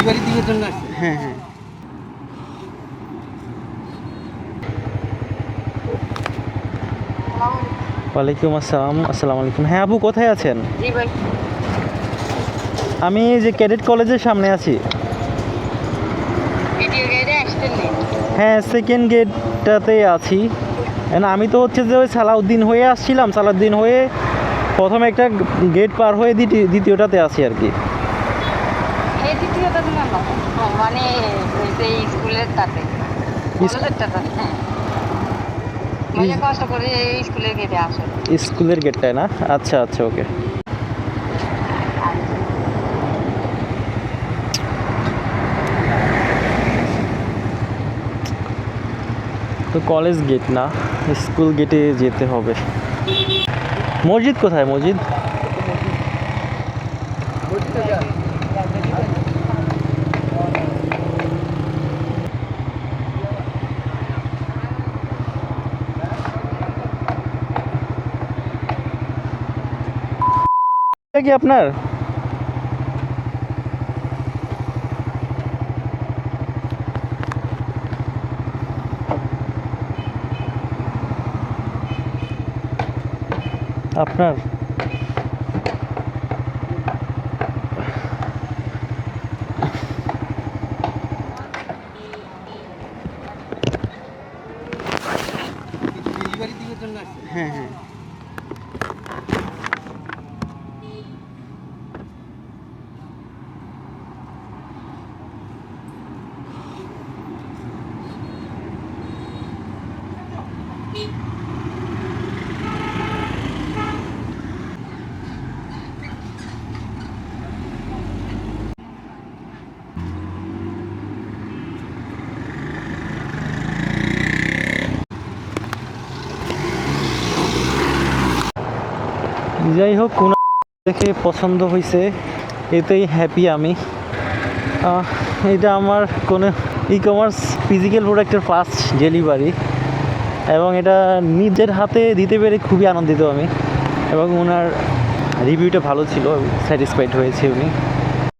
Delivery দিবার জন্য আসছে। হ্যাঁ হ্যাঁ। ওয়ালাইকুম আসসালাম। আসসালামু আলাইকুম। হ্যাঁ আপু, কোথায় আছেন? জি ভাই। আমি এই যে ক্যাডেট কলেজের সামনে আছি। ভিডিও গেটে আসতেন নি? হ্যাঁ, সেকেন্ড গেটটাতেই আছি। আমি তো হচ্ছে যে ওই সালাউদ্দিন হয়ে আসছিলাম, সালাউদ্দিন হয়ে প্রথমে একটা গেট পার হয়ে দ্বিতীয়টাতে আছি আর কি। এই দ্বিতীয়টা দিন না, মানে ওই যে স্কুলের তাতে কলেজের টাতে। হ্যাঁ, মানে কষ্ট করে এই স্কুলের গেটে আসে। স্কুলের গেটটায় না? আচ্ছা আচ্ছা, ওকে। তো কলেজ গেট না, স্কুল গেটে যেতে হবে। মসজিদ কোথায়? মসজিদ এটা কি আপনার? আপনার ডেলিভারি দিবার জন্য আসছে। হ্যাঁ হ্যাঁ। যাই হোক, কোনো দেখে পছন্দ হয়েছে, এতেই হ্যাপি আমি। এটা আমার কোনো ই কমার্স ফিজিক্যাল প্রোডাক্টের ফার্স্ট ডেলিভারি, এবং এটা নিজের হাতে দিতে পেরে খুবই আনন্দিত আমি। এবং ওনার রিভিউটা ভালো ছিল, স্যাটিসফাইড হয়েছে উনি।